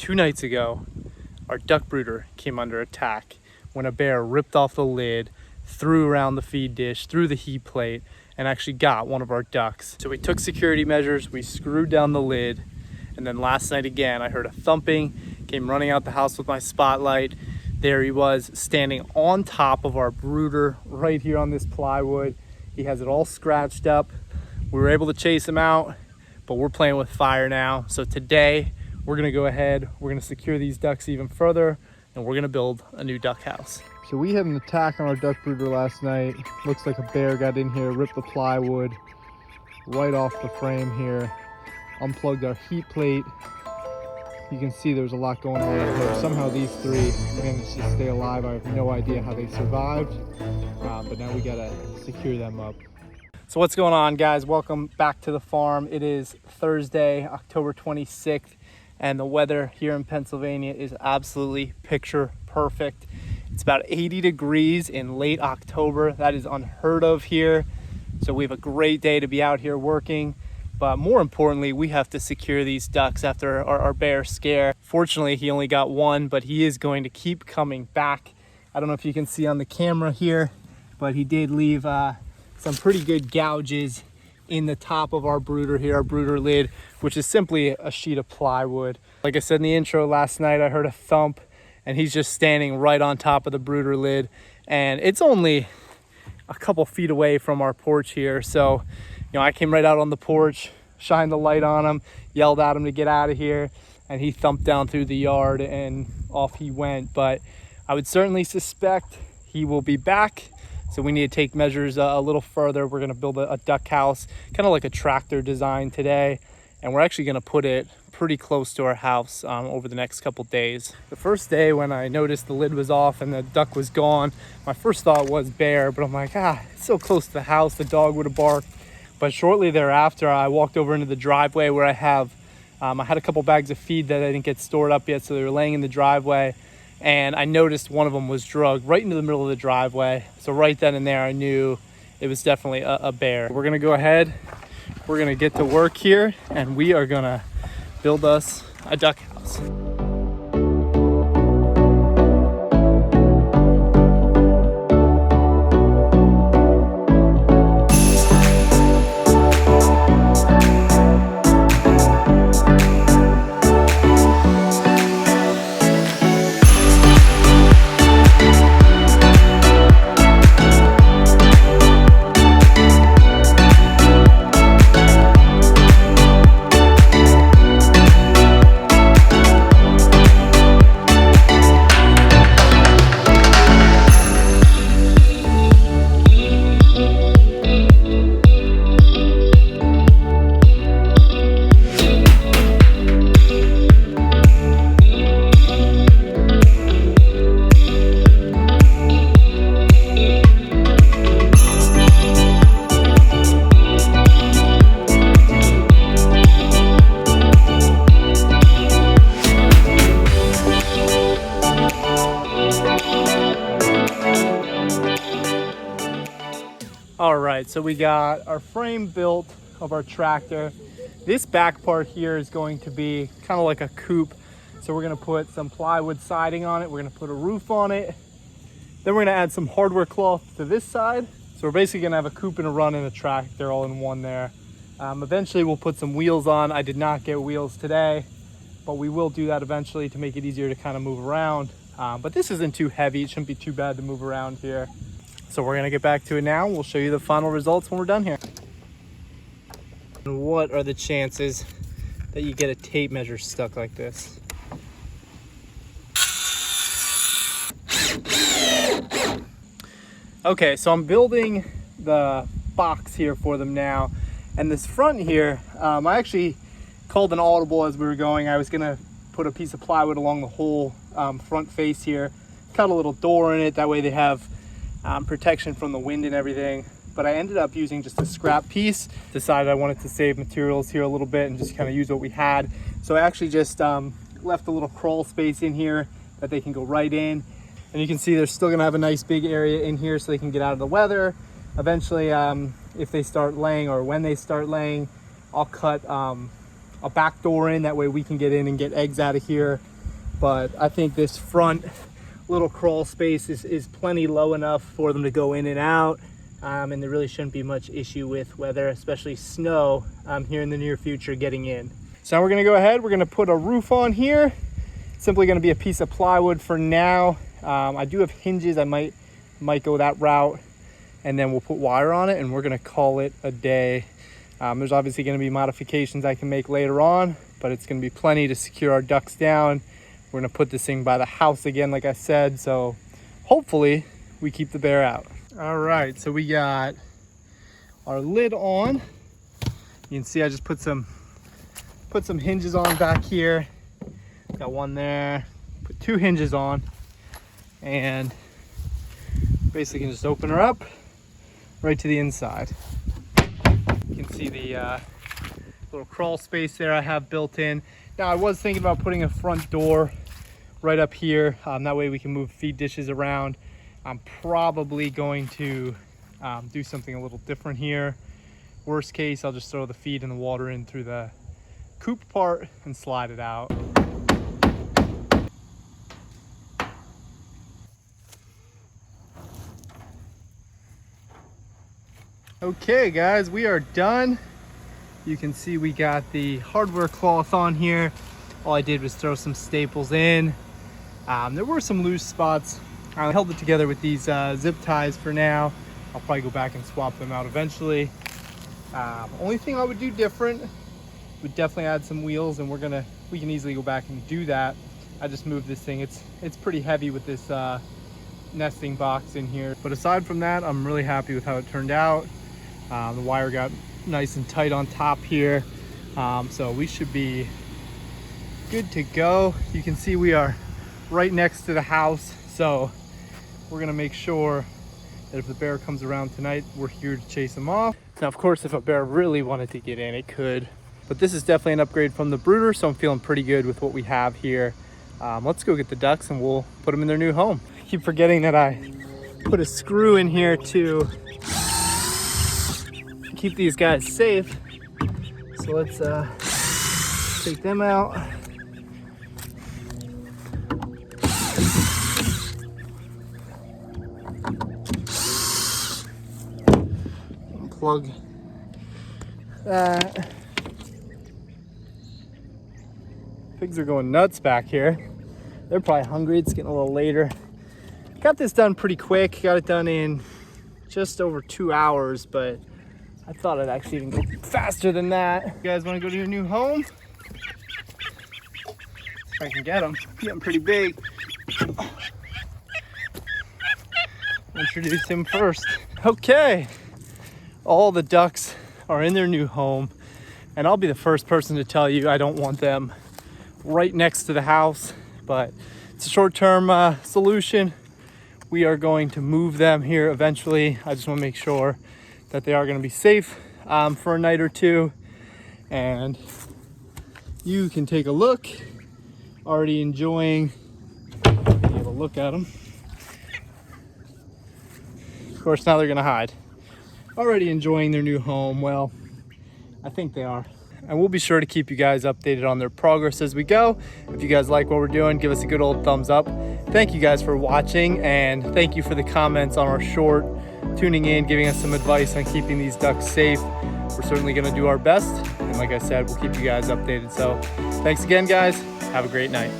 2 nights ago, our duck brooder came under attack when a bear ripped off the lid, threw around the feed dish, through the heat plate, and actually got one of our ducks. So we took security measures, we screwed down the lid, and then last night again, I heard a thumping, came running out the house with my spotlight. There he was, standing on top of our brooder right here on this plywood. He has it all scratched up. We were able to chase him out, but we're playing with fire now. So today, we're gonna go ahead, we're gonna secure these ducks even further, and we're gonna build a new duck house. So we had an attack on our duck brooder last night. Looks like a bear got in here, ripped the plywood right off the frame here, unplugged our heat plate. You can see there's a lot going on in here. Somehow these three managed to stay alive. I have no idea how they survived, but now we gotta secure them up. So what's going on, guys? Welcome back to the farm. It is Thursday, October 26th, and the weather here in Pennsylvania is absolutely picture perfect. It's about 80 degrees in late October. That is unheard of here. So we have a great day to be out here working. But more importantly, we have to secure these ducks after our bear scare. Fortunately, he only got one, but he is going to keep coming back. I don't know if you can see on the camera here, but he did leave some pretty good gouges in the top of our brooder here, our brooder lid, which is simply a sheet of plywood. Like I said in the intro last night, I heard a thump, and he's just standing right on top of the brooder lid. And it's only a couple feet away from our porch here. So, you know, I came right out on the porch, shined the light on him, yelled at him to get out of here, and he thumped down through the yard and off he went. But I would certainly suspect he will be back. So we need to take measures a little further. We're gonna build a duck house, kind of like a tractor design today. And we're actually gonna put it pretty close to our house over the next couple days. The first day when I noticed the lid was off and the duck was gone, my first thought was bear, but I'm like, it's so close to the house, the dog would have barked. But shortly thereafter, I walked over into the driveway where I had a couple bags of feed that I didn't get stored up yet, so they were laying in the driveway. And I noticed one of them was drugged right into the middle of the driveway. So right then and there, I knew it was definitely a bear. We're gonna go ahead, we're gonna get to work here, and we are gonna build us a duck house. All right, so we got our frame built of our tractor. This back part here is going to be kind of like a coop. So we're gonna put some plywood siding on it. We're gonna put a roof on it. Then we're gonna add some hardware cloth to this side. So we're basically gonna have a coop and a run and a tractor all in one there. Eventually we'll put some wheels on. I did not get wheels today, but we will do that eventually to make it easier to kind of move around. But this isn't too heavy. It shouldn't be too bad to move around here. So we're gonna get back to it now. We'll show you the final results when we're done here. And what are the chances that you get a tape measure stuck like this? Okay, so I'm building the box here for them now. And this front here, I actually called an audible as we were going. I was gonna put a piece of plywood along the whole front face here, cut a little door in it, that way they have protection from the wind and everything. But I ended up using just a scrap piece. Decided I wanted to save materials here a little bit and just kind of use what we had. So I actually just left a little crawl space in here that they can go right in. And you can see they're still gonna have a nice big area in here so they can get out of the weather. Eventually, if they start laying or when they start laying, I'll cut a back door in. That way we can get in and get eggs out of here. but I think this front little crawl space is plenty low enough for them to go in and out. And there really shouldn't be much issue with weather, especially snow, here in the near future getting in. So now we're gonna go ahead, we're gonna put a roof on here. Simply gonna be a piece of plywood for now. I do have hinges, I might go that route, and then we'll put wire on it and we're gonna call it a day. There's obviously gonna be modifications I can make later on, but it's gonna be plenty to secure our ducks down. We're gonna put this thing by the house again, like I said, so hopefully we keep the bear out. All right, so we got our lid on. You can see I just put some hinges on back here. Got one there, put 2 hinges on, and basically can just open her up right to the inside. You can see the little crawl space there I have built in. Now I was thinking about putting a front door right up here. That way we can move feed dishes around. I'm probably going to do something a little different here. Worst case, I'll just throw the feed and the water in through the coop part and slide it out. Okay guys, we are done. You can see we got the hardware cloth on here. All I did was throw some staples in. There were some loose spots. I held it together with these zip ties for now. I'll probably go back and swap them out eventually. Only thing I would do different would definitely add some wheels, and we can easily go back and do that. I just moved this thing. It's pretty heavy with this nesting box in here. But aside from that, I'm really happy with how it turned out. The wire got nice and tight on top here. So we should be good to go. You can see we are right next to the house. So we're gonna make sure that if the bear comes around tonight, we're here to chase him off. Now, of course, if a bear really wanted to get in, it could. But this is definitely an upgrade from the brooder, so I'm feeling pretty good with what we have here. Let's go get the ducks and we'll put them in their new home. I keep forgetting that I put a screw in here to keep these guys safe. So let's take them out. Unplug that. Pigs are going nuts back here. They're probably hungry. It's getting a little later. Got this done pretty quick. Got it done in just over 2 hours, but I thought I'd actually even go faster than that. You guys want to go to your new home? If I can get them. Getting pretty big. Introduce him first. Okay. All the ducks are in their new home, and I'll be the first person to tell you I don't want them right next to the house, but it's a short-term solution. We are going to move them here eventually. I just want to make sure that they are going to be safe for a night or two, and you can take a look. Already enjoying being able to look at them. Of course, now they're going to hide. Already enjoying their new home. Well, I think they are. And we'll be sure to keep you guys updated on their progress as we go. If you guys like what we're doing, give us a good old thumbs up. Thank you guys for watching, and thank you for the comments on our short, tuning in, giving us some advice on keeping these ducks safe. We're certainly gonna do our best. And like I said, we'll keep you guys updated. So thanks again, guys. Have a great night.